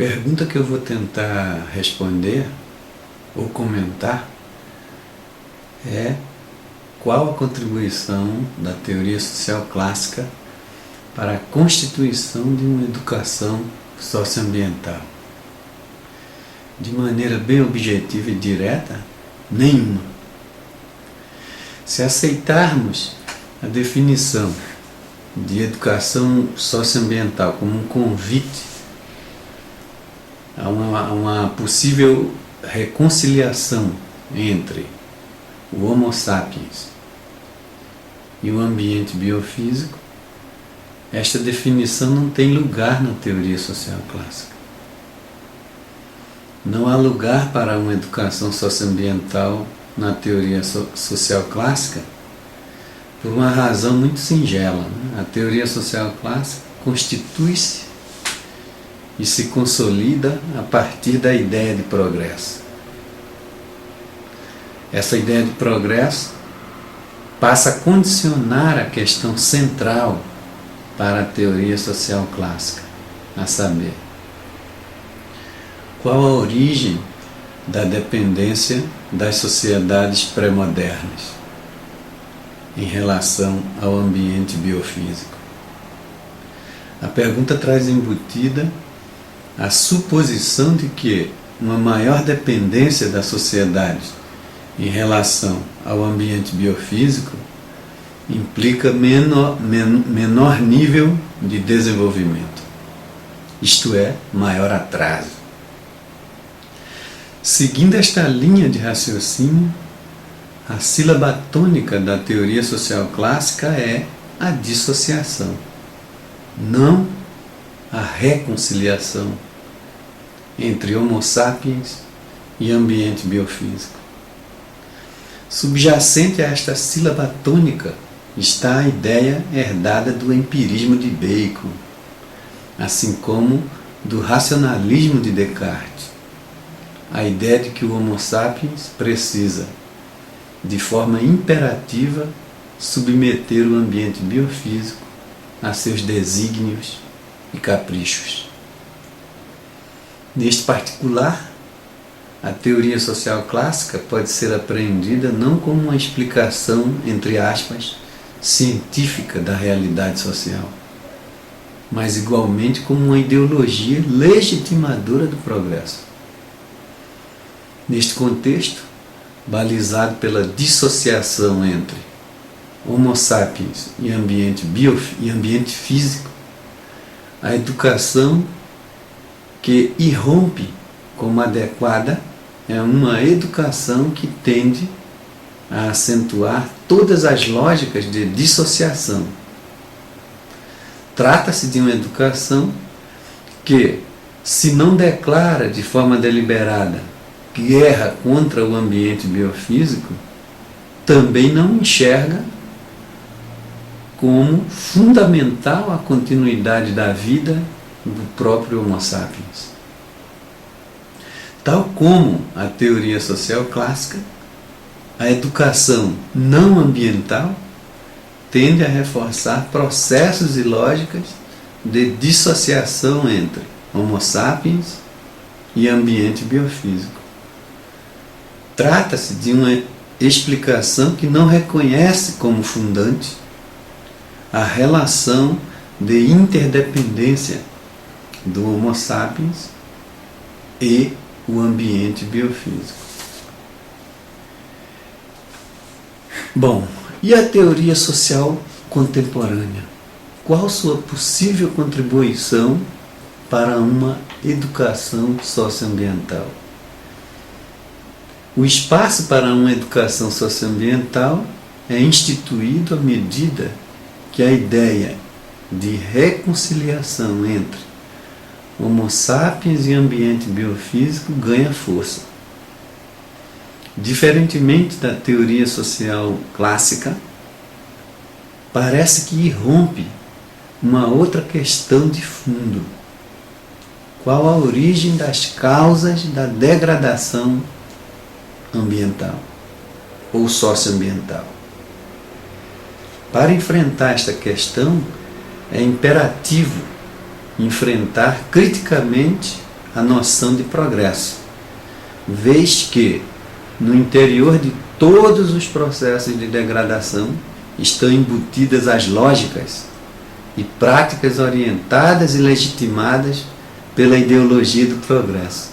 pergunta que eu vou tentar responder ou comentar é: qual a contribuição da teoria social clássica para a constituição de uma educação socioambiental? De maneira bem objetiva e direta, nenhuma. Se aceitarmos a definição de educação socioambiental como um convite a uma possível reconciliação entre o Homo sapiens e o ambiente biofísico, esta definição não tem lugar na teoria social clássica. Não há lugar para uma educação socioambiental na teoria social clássica por uma razão muito singela. A teoria social clássica constitui-se e se consolida a partir da ideia de progresso. Essa ideia de progresso passa a condicionar a questão central para a teoria social clássica, a saber, qual a origem da dependência das sociedades pré-modernas em relação ao ambiente biofísico. A pergunta traz embutida a suposição de que uma maior dependência da sociedade em relação ao ambiente biofísico implica menor nível de desenvolvimento, isto é, maior atraso. Seguindo esta linha de raciocínio, a sílaba tônica da teoria social clássica é a dissociação, não a reconciliação entre Homo sapiens e ambiente biofísico. Subjacente a esta sílaba tônica está a ideia herdada do empirismo de Bacon, assim como do racionalismo de Descartes, a ideia de que o Homo sapiens precisa, de forma imperativa, submeter o ambiente biofísico a seus desígnios e caprichos. Neste particular, a teoria social clássica pode ser apreendida não como uma explicação, entre aspas, científica da realidade social, mas igualmente como uma ideologia legitimadora do progresso. Neste contexto, balizado pela dissociação entre Homo sapiens e ambiente físico, a educação que irrompe como adequada é uma educação que tende a acentuar todas as lógicas de dissociação. Trata-se de uma educação que, se não declara de forma deliberada guerra contra o ambiente biofísico, também não enxerga como fundamental a continuidade da vida do próprio Homo sapiens. Tal como a teoria social clássica, a educação não ambiental tende a reforçar processos e lógicas de dissociação entre Homo sapiens e ambiente biofísico. Trata-se de uma explicação que não reconhece como fundante a relação de interdependência do Homo sapiens e o ambiente biofísico. Bom, e a teoria social contemporânea? Qual sua possível contribuição para uma educação socioambiental? O espaço para uma educação socioambiental é instituído à medida que a ideia de reconciliação entre Homo sapiens e ambiente biofísico ganha força. Diferentemente da teoria social clássica, parece que irrompe uma outra questão de fundo. Qual a origem das causas da degradação ambiental ou socioambiental? Para enfrentar esta questão, é imperativo enfrentar criticamente a noção de progresso, vez que, no interior de todos os processos de degradação, estão embutidas as lógicas e práticas orientadas e legitimadas pela ideologia do progresso.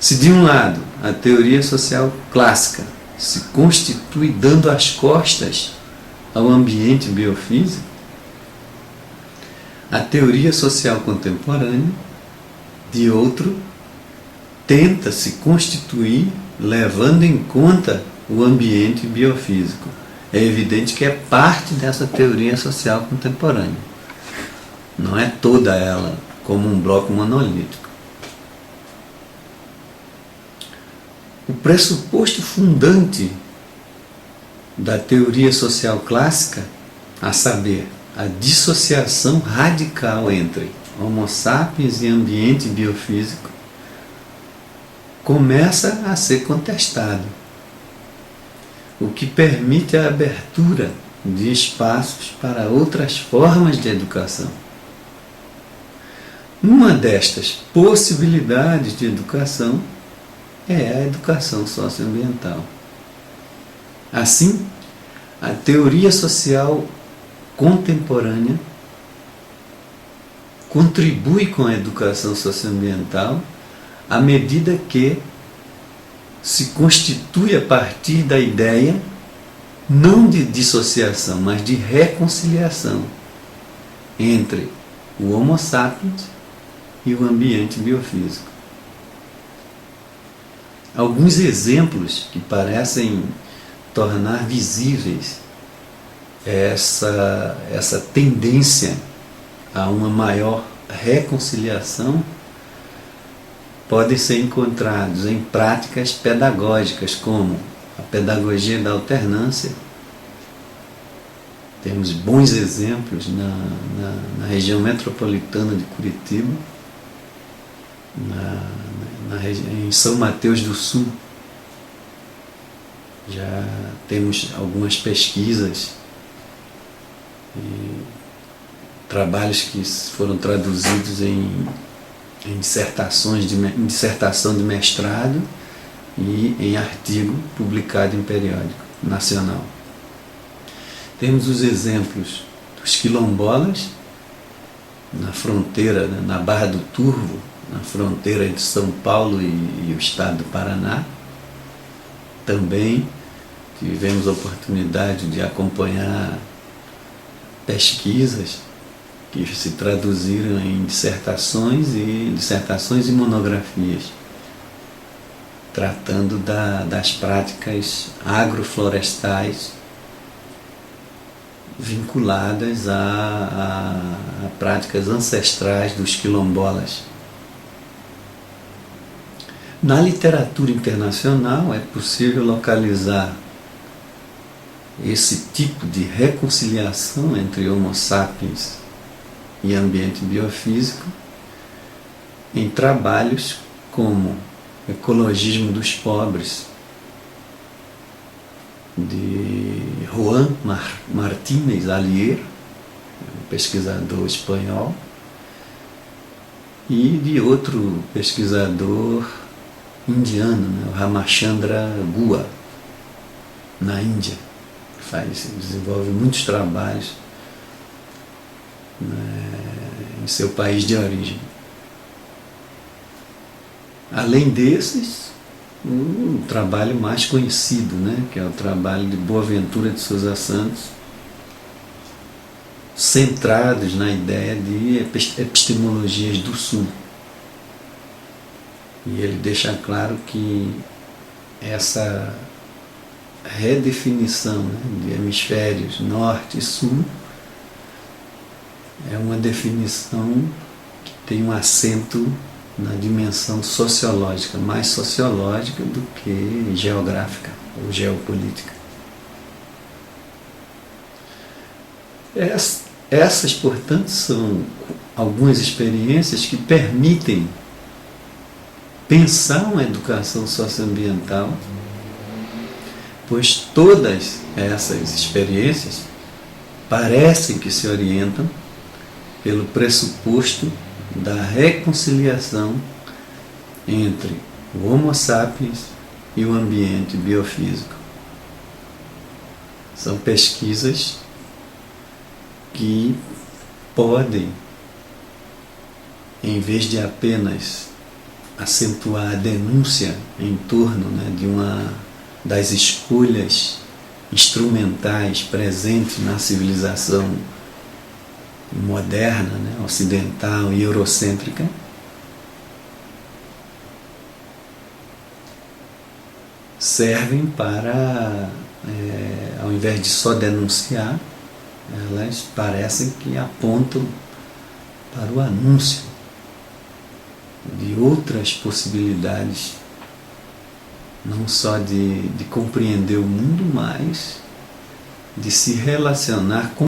Se de um lado a teoria social clássica se constitui dando as costas ao ambiente biofísico, a teoria social contemporânea, de outro, tenta se constituir levando em conta o ambiente biofísico. É evidente que é parte dessa teoria social contemporânea. Não é toda ela como um bloco monolítico. O pressuposto fundante da teoria social clássica, a saber, a dissociação radical entre Homo sapiens e ambiente biofísico, começa a ser contestado, o que permite a abertura de espaços para outras formas de educação. Uma destas possibilidades de educação é a educação socioambiental. Assim, a teoria social contemporânea contribui com a educação socioambiental à medida que se constitui a partir da ideia não de dissociação, mas de reconciliação entre o Homo sapiens e o ambiente biofísico. Alguns exemplos que parecem tornar visíveis essa tendência a uma maior reconciliação podem ser encontrados em práticas pedagógicas, como a pedagogia da alternância. Temos bons exemplos na região metropolitana de Curitiba, em São Mateus do Sul. Já temos algumas pesquisas e trabalhos que foram traduzidos em dissertação de mestrado e em artigo publicado em periódico nacional. Temos os exemplos dos quilombolas na fronteira, na Barra do Turvo, na fronteira de São Paulo e o estado do Paraná. Também tivemos a oportunidade de acompanhar pesquisas que se traduziram em dissertações e monografias, tratando das práticas agroflorestais vinculadas a práticas ancestrais dos quilombolas. Na literatura internacional é possível localizar esse tipo de reconciliação entre Homo sapiens e ambiente biofísico em trabalhos como Ecologismo dos Pobres, de Juan Martínez Alier, um pesquisador espanhol, e de outro pesquisador indiano, o Ramachandra Gua, na Índia. Desenvolve muitos trabalhos em seu país de origem. Além desses, o trabalho mais conhecido, que é o trabalho de Boaventura de Sousa Santos, centrados na ideia de epistemologias do Sul. E ele deixa claro que essa redefinição de hemisférios norte e sul é uma definição que tem um acento na dimensão sociológica, mais sociológica do que geográfica ou geopolítica. Essas, portanto, são algumas experiências que permitem pensar uma educação socioambiental, pois todas essas experiências parecem que se orientam pelo pressuposto da reconciliação entre o Homo sapiens e o ambiente biofísico. São pesquisas que podem, em vez de apenas acentuar a denúncia em torno, de das escolhas instrumentais presentes na civilização moderna, ocidental e eurocêntrica, servem para, ao invés de só denunciar, elas parecem que apontam para o anúncio de outras possibilidades, não só de compreender o mundo, mas de se relacionar com